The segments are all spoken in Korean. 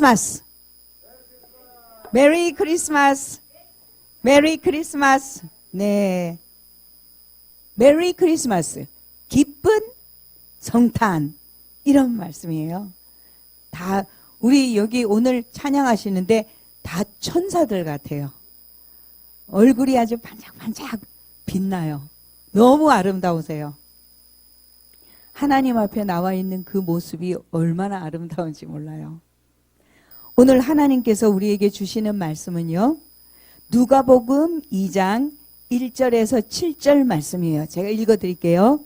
크리스마스. 메리 크리스마스. 메리 크리스마스. 네. 메리 크리스마스. 기쁜 성탄. 이런 말씀이에요. 다, 우리 여기 오늘 찬양하시는데 다 천사들 같아요. 얼굴이 아주 반짝반짝 빛나요. 너무 아름다우세요. 하나님 앞에 나와 있는 그 모습이 얼마나 아름다운지 몰라요. 오늘 하나님께서 우리에게 주시는 말씀은요, 누가복음 2장 1절에서 7절 말씀이에요. 제가 읽어드릴게요.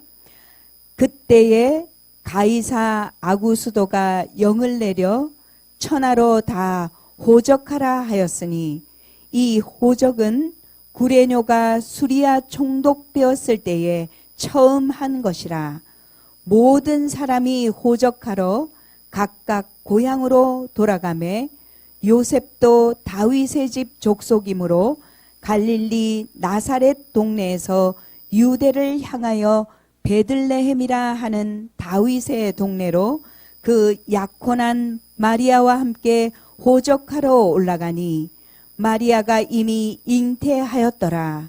그때에 가이사 아구수도가 영을 내려 천하로 다 호적하라 하였으니 이 호적은 구레뇨가 수리아 총독되었을 때에 처음 한 것이라. 모든 사람이 호적하러 각각 고향으로 돌아가매 요셉도 다윗의 집 족속이므로 갈릴리 나사렛 동네에서 유대를 향하여 베들레헴이라 하는 다윗의 동네로 그 약혼한 마리아와 함께 호적하러 올라가니 마리아가 이미 잉태하였더라.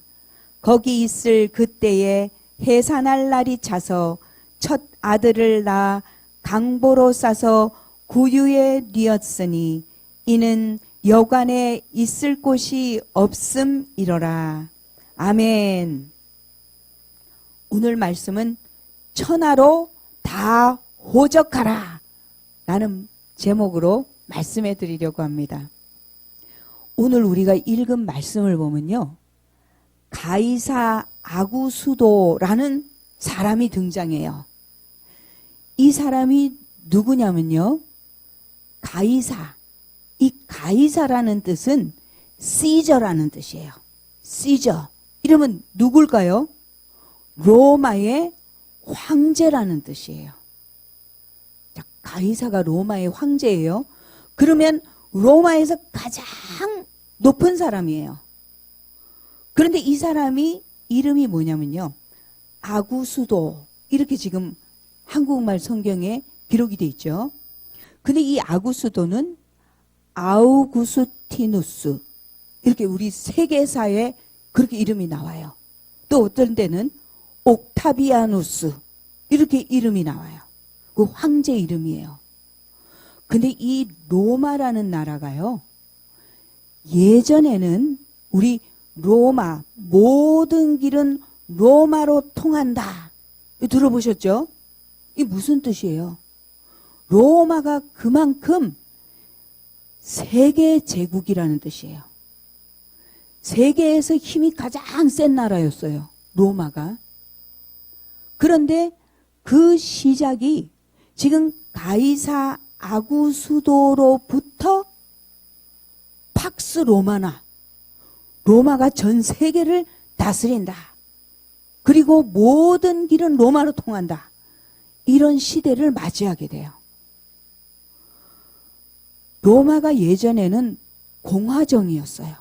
거기 있을 그때에 해산할 날이 차서 첫 아들을 낳아 강보로 싸서 구유에 뉘었으니 이는 여관에 있을 곳이 없음이러라. 아멘. 오늘 말씀은 천하로 다 호적하라 라는 제목으로 말씀해 드리려고 합니다. 오늘 우리가 읽은 말씀을 보면요, 가이사 아구수도라는 사람이 등장해요. 이 사람이 누구냐면요, 가이사. 이 가이사라는 뜻은 시저라는 뜻이에요. 시저. 이러면 누굴까요? 로마의 황제라는 뜻이에요. 자, 가이사가 로마의 황제예요. 그러면 로마에서 가장 높은 사람이에요. 그런데 이 사람이 이름이 뭐냐면요, 아구수도. 이렇게 지금 한국말 성경에 기록이 돼 있죠. 근데 이 아구수도는 아우구스티누스, 이렇게 우리 세계사에 그렇게 이름이 나와요. 또 어떤 때는 옥타비아누스, 이렇게 이름이 나와요. 그 황제 이름이에요. 근데 이 로마라는 나라가요, 예전에는 우리 로마, 모든 길은 로마로 통한다. 들어보셨죠? 이게 무슨 뜻이에요? 로마가 그만큼 세계 제국이라는 뜻이에요. 세계에서 힘이 가장 센 나라였어요, 로마가. 그런데 그 시작이 지금 가이사 아구수도로부터 팍스 로마나, 로마가 전 세계를 다스린다. 그리고 모든 길은 로마로 통한다. 이런 시대를 맞이하게 돼요. 로마가 예전에는 공화정이었어요.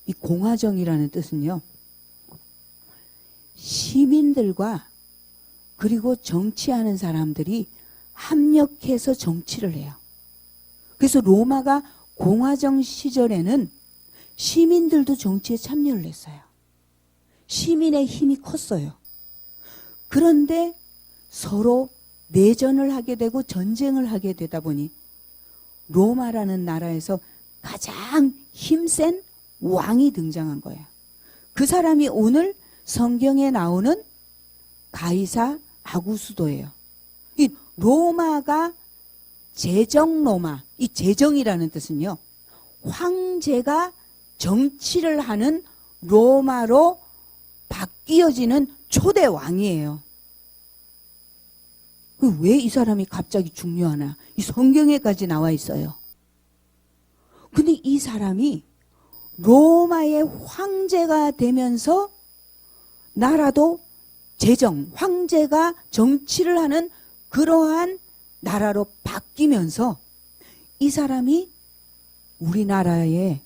이 공화정이라는 뜻은요, 시민들과 그리고 정치하는 사람들이 합력해서 정치를 해요. 그래서 로마가 공화정 시절에는 시민들도 정치에 참여를 했어요. 시민의 힘이 컸어요. 그런데 서로 내전을 하게 되고 전쟁을 하게 되다 보니 로마라는 나라에서 가장 힘센 왕이 등장한 거예요. 그 사람이 오늘 성경에 나오는 가이사 아구수도예요. 이 로마가 제정 로마, 이 제정이라는 뜻은요, 황제가 정치를 하는 로마로 바뀌어지는 초대 왕이에요. 왜 이 사람이 갑자기 중요하나? 이 성경에까지 나와 있어요. 근데 이 사람이 로마의 황제가 되면서 나라도 제정, 황제가 정치를 하는 그러한 나라로 바뀌면서 이 사람이 우리나라의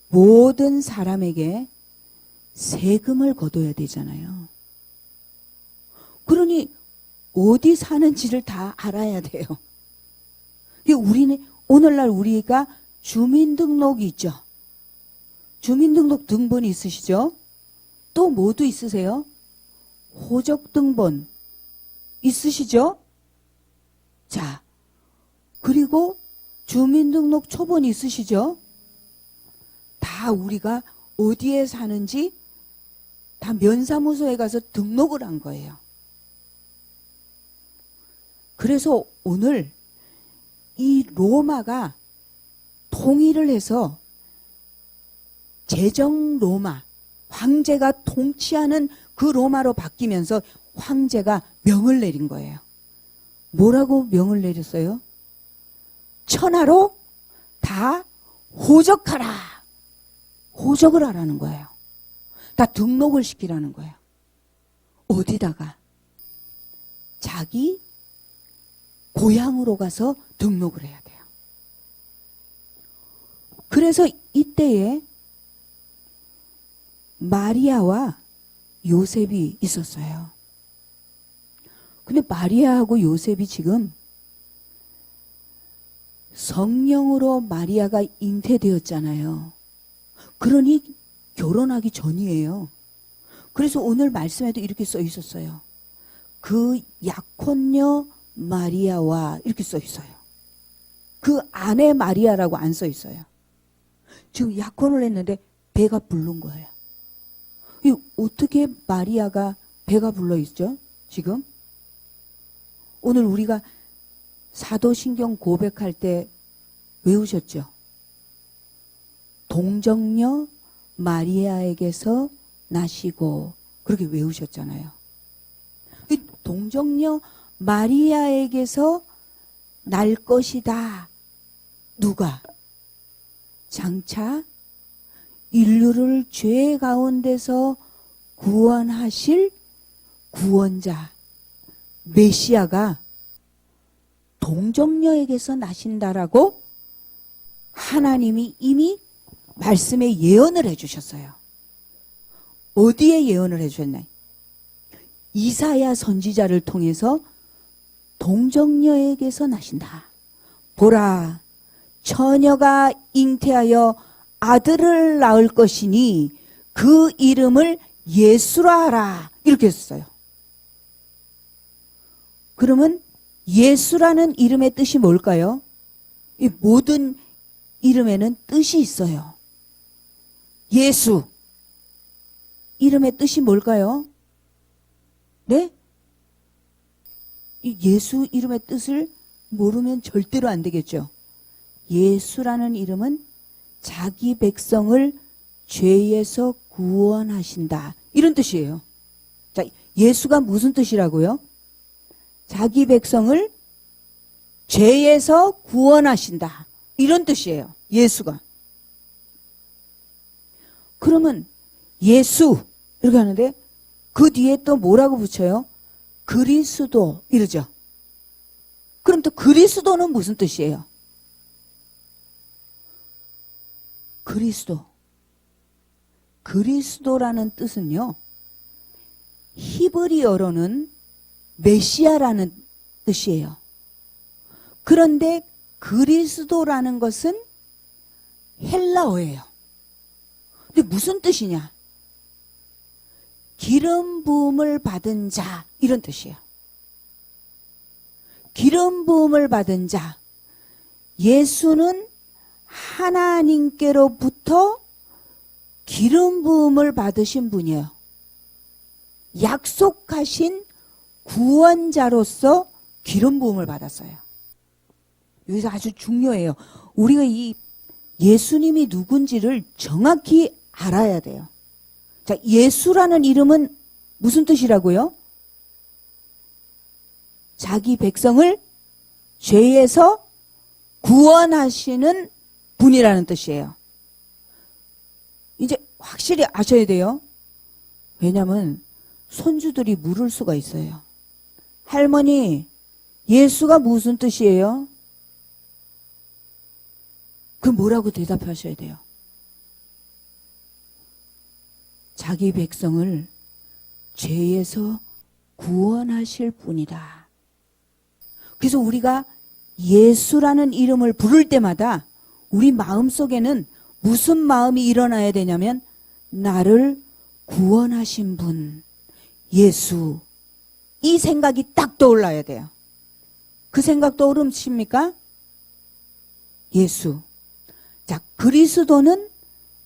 모든 사람에게 세금을 거둬야 되잖아요. 그러니 어디 사는지를 다 알아야 돼요. 우리는 오늘날 우리가 주민등록이 있죠. 주민등록 등본이 있으시죠? 또 뭐도 있으세요? 호적등본 있으시죠? 자, 그리고 주민등록 초본이 있으시죠? 다 우리가 어디에 사는지 다 면사무소에 가서 등록을 한 거예요. 그래서 오늘 이 로마가 통일을 해서 제정 로마, 황제가 통치하는 그 로마로 바뀌면서 황제가 명을 내린 거예요. 뭐라고 명을 내렸어요? 천하로 다 호적하라. 호적을 하라는 거예요. 다 등록을 시키라는 거예요. 어디다가? 자기 고향으로 가서 등록을 해야 돼요. 그래서 이때에 마리아와 요셉이 있었어요. 근데 마리아하고 요셉이 지금 성령으로 마리아가 잉태되었잖아요. 그러니 결혼하기 전이에요. 그래서 오늘 말씀에도 이렇게 써 있었어요. 그 약혼녀 마리아와 이렇게 써 있어요. 그 아내 마리아라고 안 써 있어요. 지금 약혼을 했는데 배가 부른 거예요. 어떻게 마리아가 배가 불러 있죠? 지금? 오늘 우리가 사도신경 고백할 때 외우셨죠? 동정녀 마리아에게서 나시고 그렇게 외우셨잖아요. 이 동정녀 마리아에게서 날 것이다. 누가? 장차 인류를 죄 가운데서 구원하실 구원자 메시아가 동정녀에게서 나신다라고 하나님이 이미 말씀에 예언을 해주셨어요. 어디에 예언을 해주셨나요? 이사야 선지자를 통해서 동정녀에게서 나신다. 보라, 처녀가 잉태하여 아들을 낳을 것이니 그 이름을 예수라 하라. 이렇게 했어요. 그러면 예수라는 이름의 뜻이 뭘까요? 이 모든 이름에는 뜻이 있어요. 예수. 이름의 뜻이 뭘까요? 네? 이 예수 이름의 뜻을 모르면 절대로 안 되겠죠. 예수라는 이름은 자기 백성을 죄에서 구원하신다. 이런 뜻이에요. 자, 예수가 무슨 뜻이라고요? 자기 백성을 죄에서 구원하신다. 이런 뜻이에요. 예수가. 그러면 예수 이렇게 하는데 그 뒤에 또 뭐라고 붙여요? 그리스도 이러죠. 그럼 또 그리스도는 무슨 뜻이에요? 그리스도. 그리스도라는 뜻은요. 히브리어로는 메시아라는 뜻이에요. 그런데 그리스도라는 것은 헬라어예요. 근데 무슨 뜻이냐? 기름 부음을 받은 자 이런 뜻이에요. 기름 부음을 받은 자. 예수는 하나님께로부터 기름 부음을 받으신 분이에요. 약속하신 구원자로서 기름 부음을 받았어요. 여기서 아주 중요해요. 우리가 이 예수님이 누군지를 정확히 알아야 돼요. 자, 예수라는 이름은 무슨 뜻이라고요? 자기 백성을 죄에서 구원하시는 분이라는 뜻이에요. 이제 확실히 아셔야 돼요. 왜냐하면 손주들이 물을 수가 있어요. 할머니, 예수가 무슨 뜻이에요? 그 뭐라고 대답하셔야 돼요? 자기 백성을 죄에서 구원하실 분이다. 그래서 우리가 예수라는 이름을 부를 때마다 우리 마음속에는 무슨 마음이 일어나야 되냐면 나를 구원하신 분 예수, 이 생각이 딱 떠올라야 돼요. 그 생각 떠오르십니까? 예수. 자, 그리스도는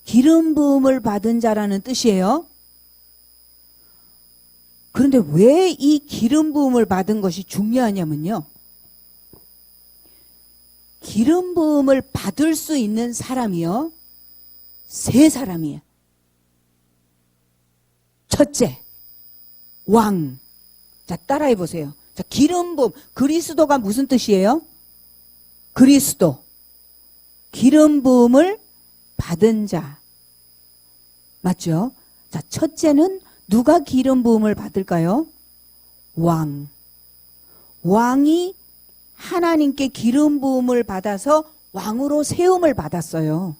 기름 부음을 받은 자라는 뜻이에요. 그런데 왜 이 기름 부음을 받은 것이 중요하냐면요, 기름 부음을 받을 수 있는 사람이요, 세 사람이에요. 첫째, 왕. 자, 따라해 보세요. 자, 기름 부음. 그리스도가 무슨 뜻이에요? 그리스도. 기름 부음을 받은 자. 맞죠? 자, 첫째는 누가 기름 부음을 받을까요? 왕. 왕이 하나님께 기름 부음을 받아서 왕으로 세움을 받았어요.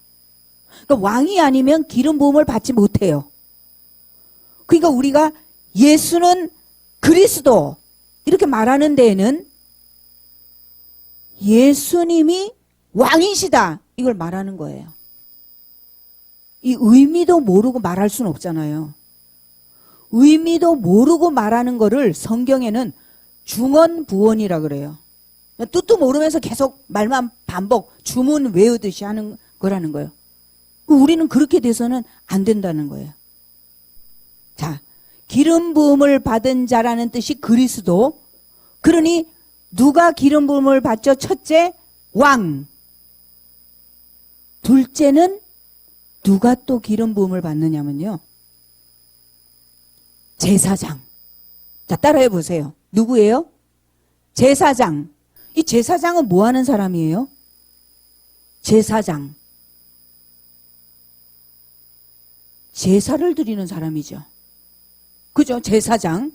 그러니까 왕이 아니면 기름 부음을 받지 못해요. 그러니까 우리가 예수는 그리스도 이렇게 말하는 데에는 예수님이 왕이시다 이걸 말하는 거예요. 이 의미도 모르고 말할 수는 없잖아요. 의미도 모르고 말하는 거를 성경에는 중언부언이라 그래요. 뜻도 모르면서 계속 말만 반복, 주문 외우듯이 하는 거라는 거예요. 우리는 그렇게 돼서는 안 된다는 거예요. 자, 기름 부음을 받은 자라는 뜻이 그리스도. 그러니 누가 기름 부음을 받죠? 첫째, 왕. 둘째는 누가 또 기름 부음을 받느냐면요, 제사장. 자, 따라해 보세요. 누구예요? 제사장. 이 제사장은 뭐 하는 사람이에요? 제사장. 제사를 드리는 사람이죠. 그죠? 제사장.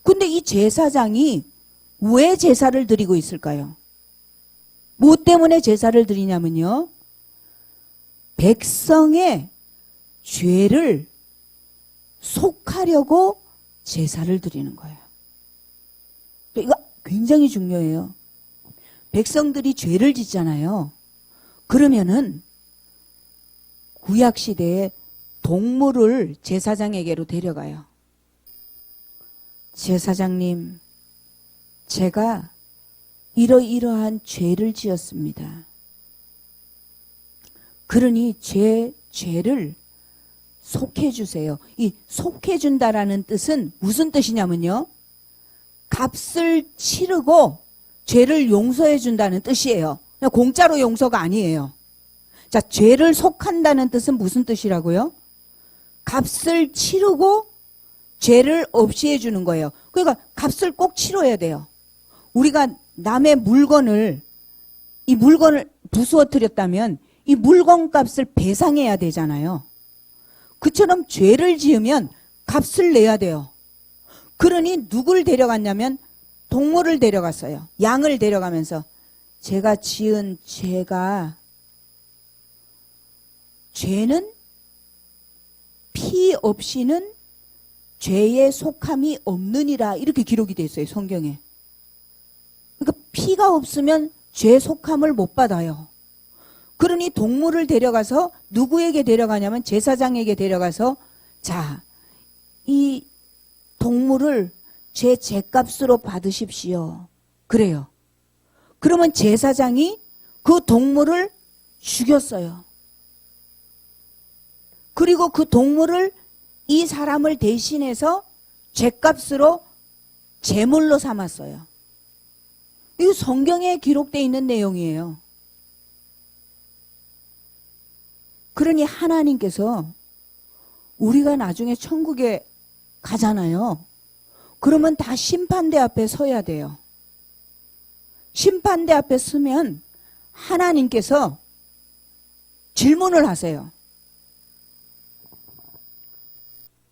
근데 이 제사장이 왜 제사를 드리고 있을까요? 뭐 때문에 제사를 드리냐면요, 백성의 죄를 속하려고 제사를 드리는 거예요. 이거 굉장히 중요해요. 백성들이 죄를 짓잖아요. 그러면은 구약시대에 동물을 제사장에게로 데려가요. 제사장님, 제가 이러이러한 죄를 지었습니다. 그러니 제 죄를 속해주세요. 이 속해준다라는 뜻은 무슨 뜻이냐면요, 값을 치르고 죄를 용서해준다는 뜻이에요. 그냥 공짜로 용서가 아니에요. 자, 죄를 속한다는 뜻은 무슨 뜻이라고요? 값을 치르고 죄를 없이 해주는 거예요. 그러니까 값을 꼭 치러야 돼요. 우리가 남의 물건을, 이 물건을 부수어뜨렸다면 이 물건 값을 배상해야 되잖아요. 그처럼 죄를 지으면 값을 내야 돼요. 그러니 누굴 데려갔냐면 동물을 데려갔어요. 양을 데려가면서 제가 지은 죄는 피 없이는 죄에 속함이 없느니라 이렇게 기록이 되어 있어요, 성경에. 그러니까 피가 없으면 죄 속함을 못 받아요. 그러니 동물을 데려가서 누구에게 데려가냐면 제사장에게 데려가서 자, 이 동물을 제 죄값으로 받으십시오. 그래요. 그러면 제사장이 그 동물을 죽였어요. 그리고 그 동물을 이 사람을 대신해서 죄값으로 제물로 삼았어요. 이거 성경에 기록되어 있는 내용이에요. 그러니 하나님께서 우리가 나중에 천국에 가잖아요. 그러면 다 심판대 앞에 서야 돼요. 심판대 앞에 서면 하나님께서 질문을 하세요.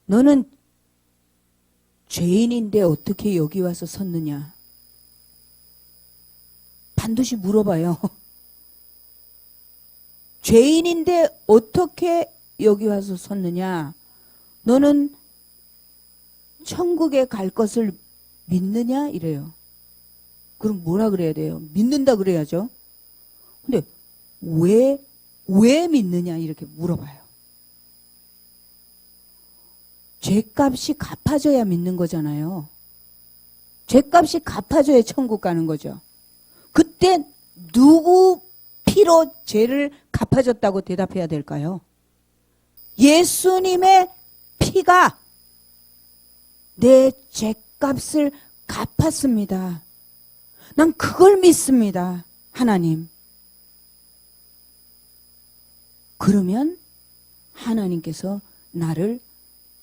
너는 죄인인데 어떻게 여기 와서 섰느냐? 반드시 물어봐요. 죄인인데 어떻게 여기 와서 섰느냐? 너는 천국에 갈 것을 믿느냐? 이래요. 그럼 뭐라 그래야 돼요? 믿는다 그래야죠. 근데 왜 믿느냐 이렇게 물어봐요. 죄값이 갚아져야 믿는 거잖아요. 죄값이 갚아져야 천국 가는 거죠. 그때 누구 피로 죄를 갚아줬다고 대답해야 될까요? 예수님의 피가 내 죄값을 갚았습니다. 난 그걸 믿습니다. 하나님. 그러면 하나님께서 나를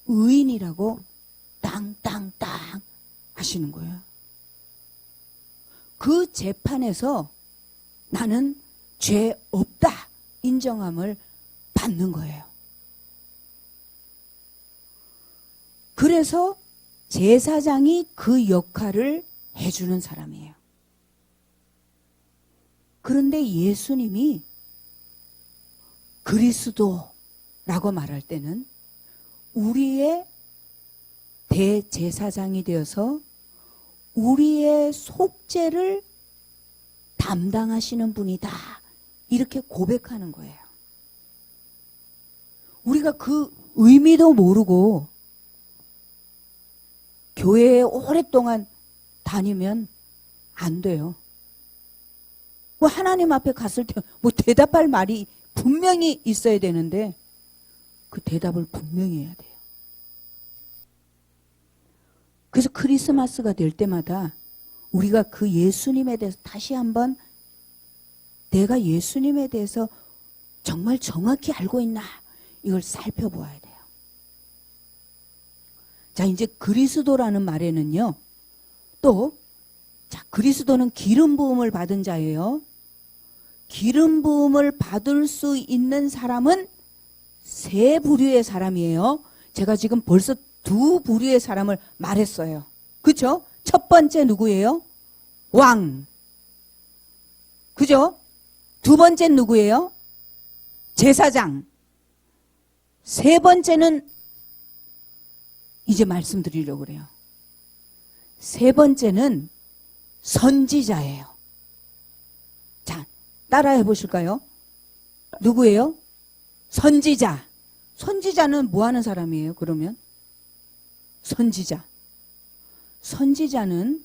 의인이라고 땅땅땅 하시는 거예요. 그 재판에서 나는 죄 없다 인정함을 받는 거예요. 그래서 제사장이 그 역할을 해주는 사람이에요. 그런데 예수님이 그리스도라고 말할 때는 우리의 대제사장이 되어서 우리의 속죄를 담당하시는 분이다. 이렇게 고백하는 거예요. 우리가 그 의미도 모르고 교회에 오랫동안 다니면 안 돼요. 뭐 하나님 앞에 갔을 때 뭐 대답할 말이 분명히 있어야 되는데 그 대답을 분명히 해야 돼요. 그래서 크리스마스가 될 때마다 우리가 그 예수님에 대해서 다시 한번 내가 예수님에 대해서 정말 정확히 알고 있나 이걸 살펴보아야 돼요. 자, 이제 그리스도라는 말에는요. 또 그리스도는 기름 부음을 받은 자예요. 기름 부음을 받을 수 있는 사람은 세 부류의 사람이에요. 제가 지금 벌써 두 부류의 사람을 말했어요. 그렇죠? 첫 번째 누구예요? 왕. 그죠? 두 번째 누구예요? 제사장. 세 번째는 이제 말씀드리려고 그래요. 세 번째는 선지자예요. 자, 따라해 보실까요? 누구예요? 선지자. 선지자는 뭐 하는 사람이에요, 그러면? 선지자. 선지자는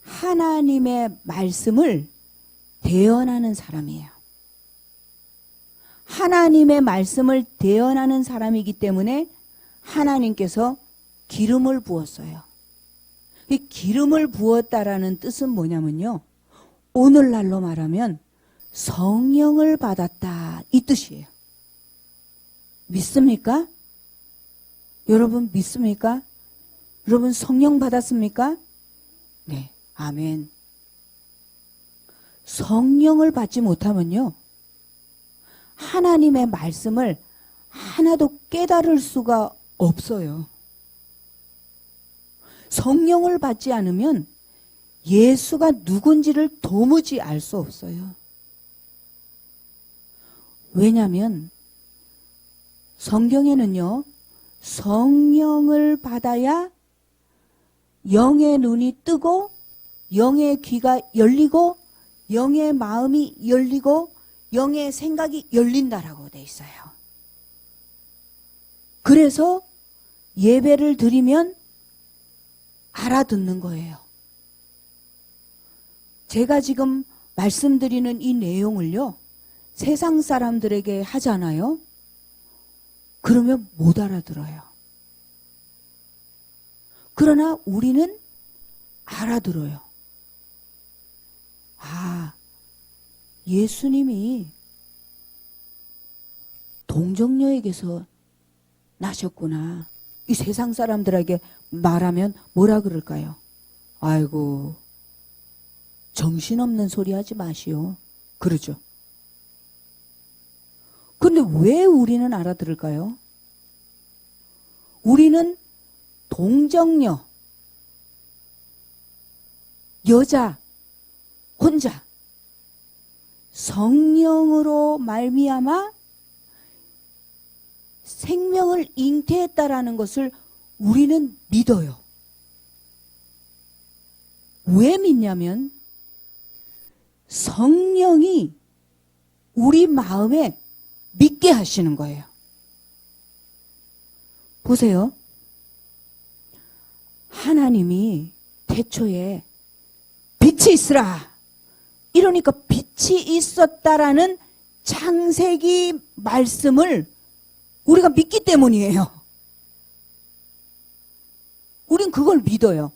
하나님의 말씀을 대언하는 사람이에요. 하나님의 말씀을 대언하는 사람이기 때문에 하나님께서 기름을 부었어요. 이 기름을 부었다라는 뜻은 뭐냐면요. 오늘날로 말하면 성령을 받았다 이 뜻이에요. 믿습니까? 여러분 믿습니까? 여러분 성령 받았습니까? 네, 아멘. 성령을 받지 못하면요. 하나님의 말씀을 하나도 깨달을 수가 없어요. 성령을 받지 않으면 예수가 누군지를 도무지 알 수 없어요. 왜냐하면 성경에는요. 성령을 받아야 영의 눈이 뜨고 영의 귀가 열리고 영의 마음이 열리고 영의 생각이 열린다라고 돼 있어요. 그래서 예배를 드리면 알아듣는 거예요. 제가 지금 말씀드리는 이 내용을요. 세상 사람들에게 하잖아요. 그러면 못 알아들어요. 그러나 우리는 알아들어요. 아, 예수님이 동정녀에게서 나셨구나. 이 세상 사람들에게 말하면 뭐라 그럴까요? 아이고, 정신없는 소리 하지 마시오. 그러죠. 근데 왜 우리는 알아들을까요? 우리는 동정녀, 여자, 혼자 성령으로 말미암아 생명을 잉태했다라는 것을 우리는 믿어요. 왜 믿냐면 성령이 우리 마음에 믿게 하시는 거예요. 보세요. 하나님이 태초에 빛이 있으라. 이러니까 빛이 있었다라는 창세기 말씀을 우리가 믿기 때문이에요. 우린 그걸 믿어요.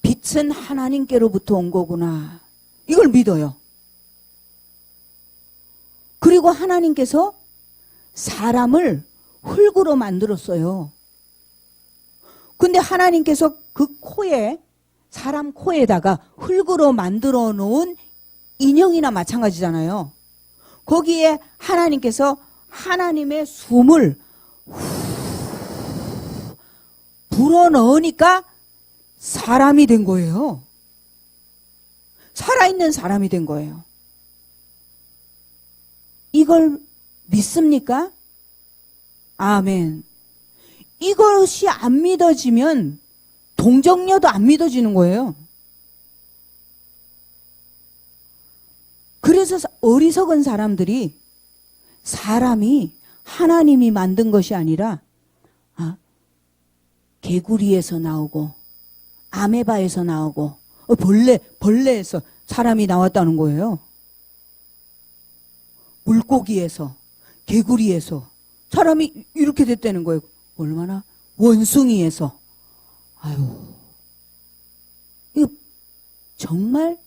빛은 하나님께로부터 온 거구나. 이걸 믿어요. 그리고 하나님께서 사람을 흙으로 만들었어요. 근데 하나님께서 그 코에, 사람 코에다가 흙으로 만들어 놓은 인형이나 마찬가지잖아요. 거기에 하나님께서 하나님의 숨을 불어 넣으니까 사람이 된 거예요. 살아있는 사람이 된 거예요. 이걸 믿습니까? 아멘. 이것이 안 믿어지면 동정녀도 안 믿어지는 거예요. 그래서 어리석은 사람들이 사람이 하나님이 만든 것이 아니라 개구리에서 나오고 아메바에서 나오고 벌레에서 사람이 나왔다는 거예요. 물고기에서, 개구리에서 사람이 이렇게 됐다는 거예요. 얼마나? 원숭이에서. 아유, 이거 정말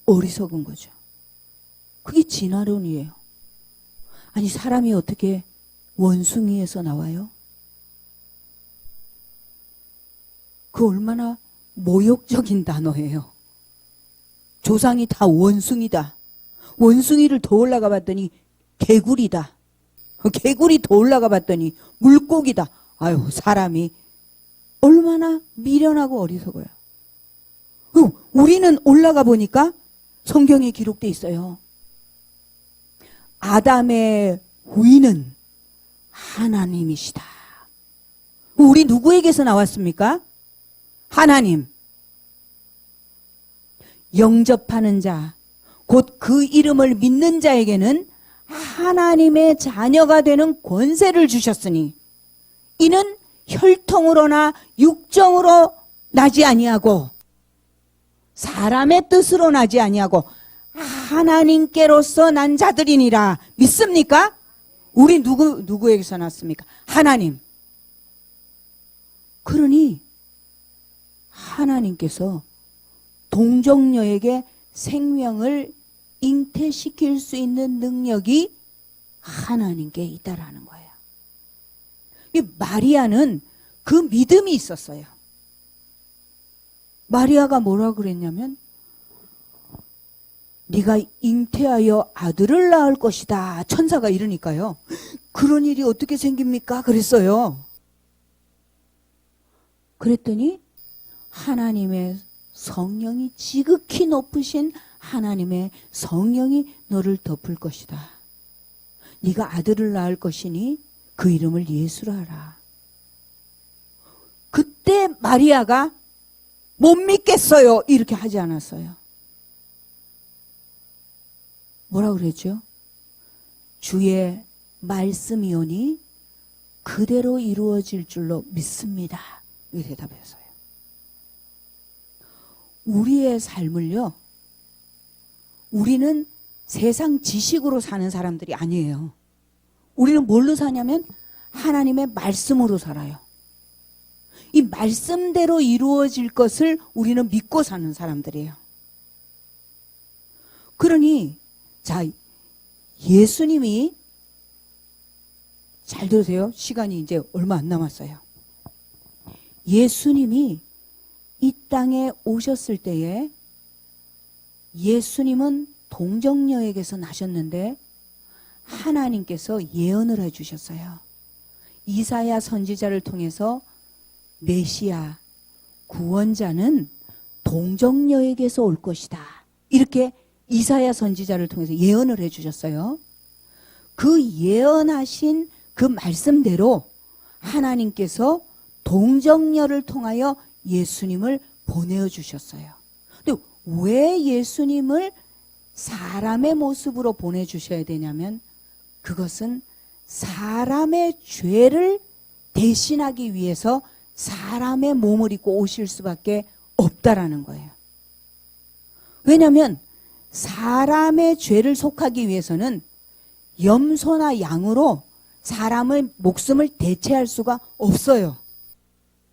어리석은 거죠. 그게 진화론이에요. 아니, 사람이 어떻게 원숭이에서 나와요? 그 얼마나 모욕적인 단어예요. 조상이 다 원숭이다. 원숭이를 더 올라가 봤더니 개구리다. 개구리 더 올라가 봤더니 물고기다. 아유, 사람이 얼마나 미련하고 어리석어요. 우리는 올라가 보니까 성경에 기록돼 있어요. 아담의 후인은 하나님이시다. 우리 누구에게서 나왔습니까? 하나님. 영접하는 자, 곧 그 이름을 믿는 자에게는 하나님의 자녀가 되는 권세를 주셨으니 이는 혈통으로나 육정으로 나지 아니하고 사람의 뜻으로 나지 아니하고 하나님께로서 난 자들이니라. 믿습니까? 우리 누구에게서 났습니까? 하나님. 그러니 하나님께서 동정녀에게 생명을 잉태시킬 수 있는 능력이 하나님께 있다라는 거예요. 이 마리아는 그 믿음이 있었어요. 마리아가 뭐라 그랬냐면 네가 잉태하여 아들을 낳을 것이다. 천사가 이러니까요. 그런 일이 어떻게 생깁니까? 그랬어요. 그랬더니 하나님의 성령이 지극히 높으신 하나님의 성령이 너를 덮을 것이다. 네가 아들을 낳을 것이니 그 이름을 예수라 하라. 그때 마리아가 못 믿겠어요. 이렇게 하지 않았어요. 뭐라 그랬죠? 주의 말씀이오니 그대로 이루어질 줄로 믿습니다. 이렇게 대답했어요. 우리의 삶을요, 우리는 세상 지식으로 사는 사람들이 아니에요. 우리는 뭘로 사냐면 하나님의 말씀으로 살아요. 이 말씀대로 이루어질 것을 우리는 믿고 사는 사람들이에요. 그러니 자, 예수님이, 잘 들으세요. 시간이 이제 얼마 안 남았어요. 예수님이 이 땅에 오셨을 때에 예수님은 동정녀에게서 나셨는데 하나님께서 예언을 해주셨어요. 이사야 선지자를 통해서 메시아, 구원자는 동정녀에게서 올 것이다. 이렇게 이사야 선지자를 통해서 예언을 해주셨어요. 그 예언하신 그 말씀대로 하나님께서 동정녀를 통하여 예수님을 보내어 주셨어요. 근데 왜 예수님을 사람의 모습으로 보내주셔야 되냐면 그것은 사람의 죄를 대신하기 위해서 사람의 몸을 입고 오실 수밖에 없다라는 거예요. 왜냐하면 사람의 죄를 속하기 위해서는 염소나 양으로 사람의 목숨을 대체할 수가 없어요.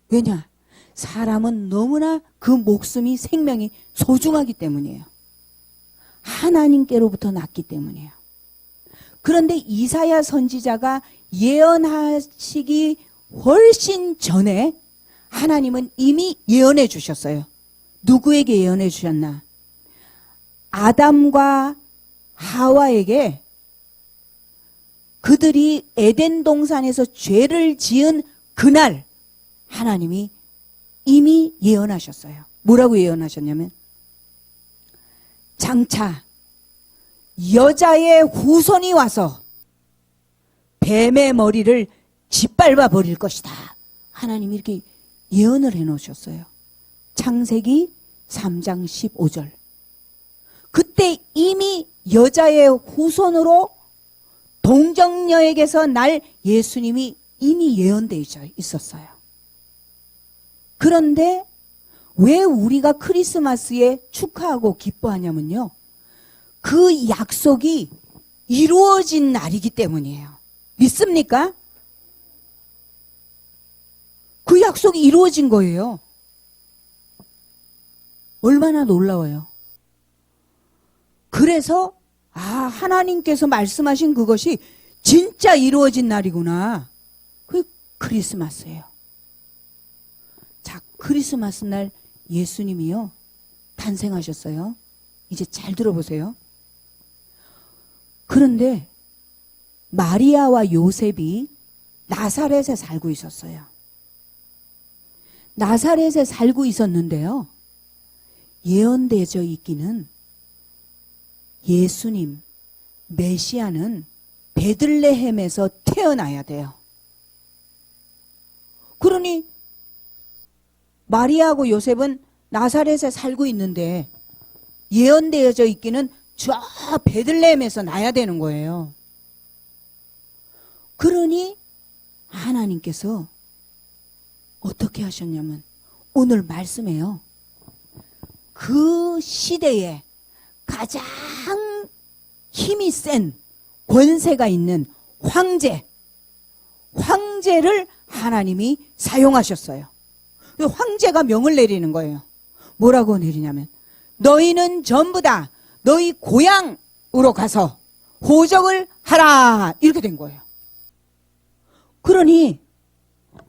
왜냐? 사람은 너무나 그 목숨이 생명이 소중하기 때문이에요. 하나님께로부터 났기 때문이에요. 그런데 이사야 선지자가 예언하시기 훨씬 전에 하나님은 이미 예언해 주셨어요. 누구에게 예언해 주셨나? 아담과 하와에게 그들이 에덴 동산에서 죄를 지은 그날 하나님이 이미 예언하셨어요. 뭐라고 예언하셨냐면 장차 여자의 후손이 와서 뱀의 머리를 짓밟아 버릴 것이다. 하나님이 이렇게 예언을 해놓으셨어요. 창세기 3장 15절. 그때 이미 여자의 후손으로 동정녀에게서 날 예수님이 이미 예언되어 있었어요. 그런데 왜 우리가 크리스마스에 축하하고 기뻐하냐면요. 그 약속이 이루어진 날이기 때문이에요. 믿습니까? 그 약속이 이루어진 거예요. 얼마나 놀라워요. 그래서 하나님께서 말씀하신 그것이 진짜 이루어진 날이구나. 그게 크리스마스예요. 자, 크리스마스 날 예수님이요 탄생하셨어요. 이제 잘 들어보세요. 그런데 마리아와 요셉이 나사렛에 살고 있었어요. 나사렛에 살고 있었는데요. 예언되어져 있기는 예수님, 메시아는 베들레헴에서 태어나야 돼요. 그러니 마리아하고 요셉은 나사렛에 살고 있는데 예언되어져 있기는 저 베들레헴에서 나야 되는 거예요. 그러니 하나님께서 어떻게 하셨냐면 오늘 말씀해요. 그 시대에 가장 힘이 센 권세가 있는 황제를 하나님이 사용하셨어요. 황제가 명을 내리는 거예요. 뭐라고 내리냐면 너희는 전부 다 너희 고향으로 가서 호적을 하라 이렇게 된 거예요. 그러니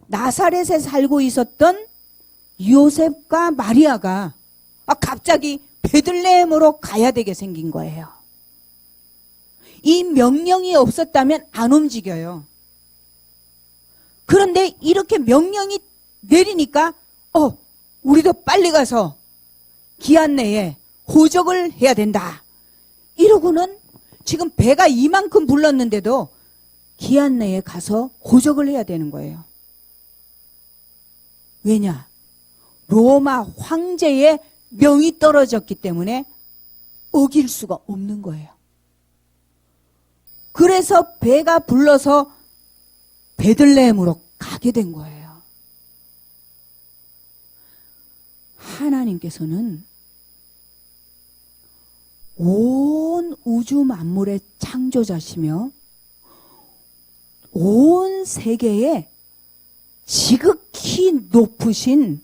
나사렛에 살고 있었던 요셉과 마리아가 갑자기 베들레헴으로 가야 되게 생긴 거예요. 이 명령이 없었다면 안 움직여요. 그런데 이렇게 명령이 내리니까 우리도 빨리 가서 기한 내에 호적을 해야 된다. 이러고는 지금 배가 이만큼 불렀는데도 기한 내에 가서 호적을 해야 되는 거예요. 왜냐? 로마 황제의 명이 떨어졌기 때문에 어길 수가 없는 거예요. 그래서 배가 불러서 베들레헴으로 가게 된 거예요. 하나님께서는 온 우주 만물의 창조자시며 온 세계에 지극히 높으신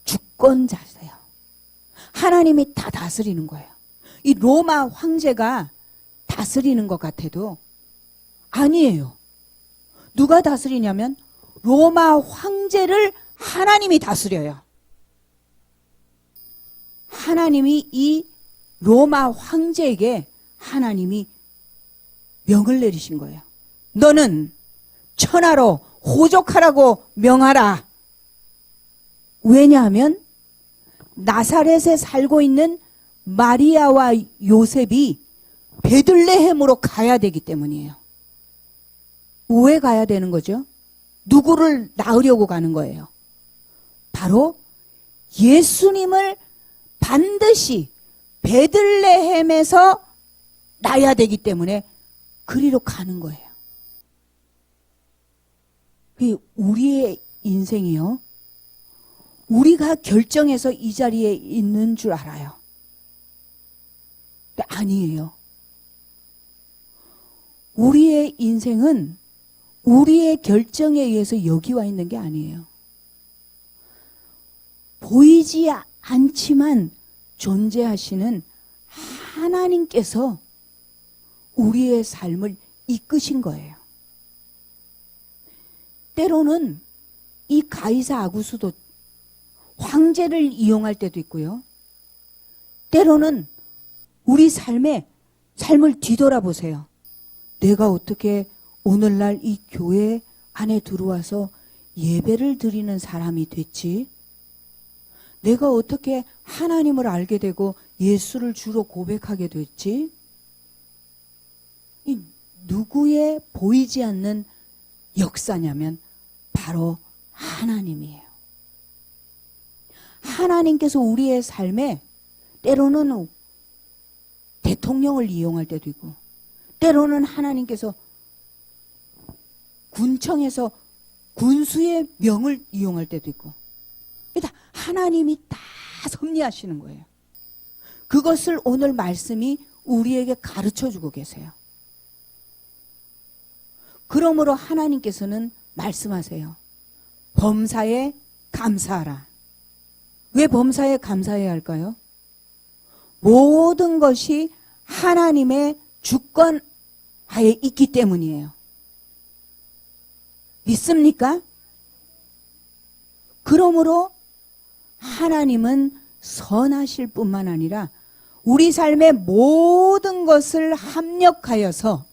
주권자세요. 하나님이 다 다스리는 거예요. 이 로마 황제가 다스리는 것 같아도 아니에요. 누가 다스리냐면 로마 황제를 하나님이 다스려요. 하나님이 이 로마 황제에게 하나님이 명을 내리신 거예요. 너는 천하로 호족하라고 명하라. 왜냐하면 나사렛에 살고 있는 마리아와 요셉이 베들레헴으로 가야 되기 때문이에요. 왜 가야 되는 거죠? 누구를 낳으려고 가는 거예요? 바로 예수님을 반드시 베들레헴에서 나야 되기 때문에 그리로 가는 거예요. 우리의 인생이요, 우리가 결정해서 이 자리에 있는 줄 알아요. 근데 아니에요. 우리의 인생은 우리의 결정에 의해서 여기 와 있는 게 아니에요. 보이지 않지만 존재하시는 하나님께서 우리의 삶을 이끄신 거예요. 때로는 이 가이사 아구수도 황제를 이용할 때도 있고요. 때로는 우리 삶을 뒤돌아보세요. 내가 어떻게 오늘날 이 교회 안에 들어와서 예배를 드리는 사람이 됐지? 내가 어떻게 하나님을 알게 되고 예수를 주로 고백하게 됐지? 이 누구의 보이지 않는 역사냐면 바로 하나님이에요. 하나님께서 우리의 삶에 때로는 대통령을 이용할 때도 있고, 때로는 하나님께서 군청에서 군수의 명을 이용할 때도 있고, 일단 하나님이 다 섭리하시는 거예요. 그것을 오늘 말씀이 우리에게 가르쳐주고 계세요. 그러므로 하나님께서는 말씀하세요. 범사에 감사하라. 왜 범사에 감사해야 할까요? 모든 것이 하나님의 주권 하에 있기 때문이에요. 믿습니까? 그러므로 하나님은 선하실 뿐만 아니라 우리 삶의 모든 것을 합력하여서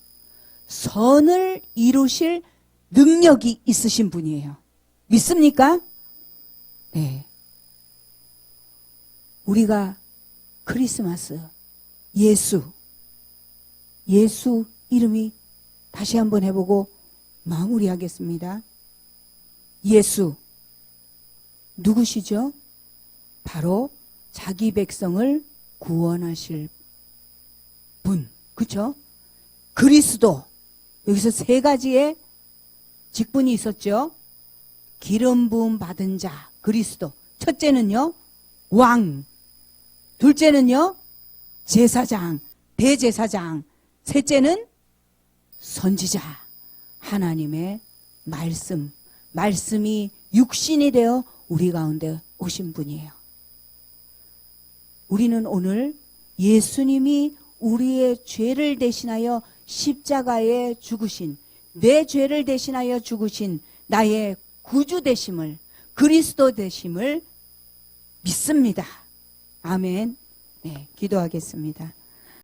선을 이루실 능력이 있으신 분이에요. 믿습니까? 네. 우리가 크리스마스, 예수 이름이 다시 한번 해보고 마무리하겠습니다. 예수 누구시죠? 바로 자기 백성을 구원하실 분, 그렇죠? 그리스도, 여기서 세 가지의 직분이 있었죠. 기름 부음 받은 자 그리스도. 첫째는요, 왕. 둘째는요, 제사장, 대제사장. 셋째는 선지자. 하나님의 말씀이 육신이 되어 우리 가운데 오신 분이에요. 우리는 오늘 예수님이 우리의 죄를 대신하여 십자가에 죽으신, 내 죄를 대신하여 죽으신 나의 구주 되심을, 그리스도 되심을 믿습니다. 아멘. 네, 기도하겠습니다.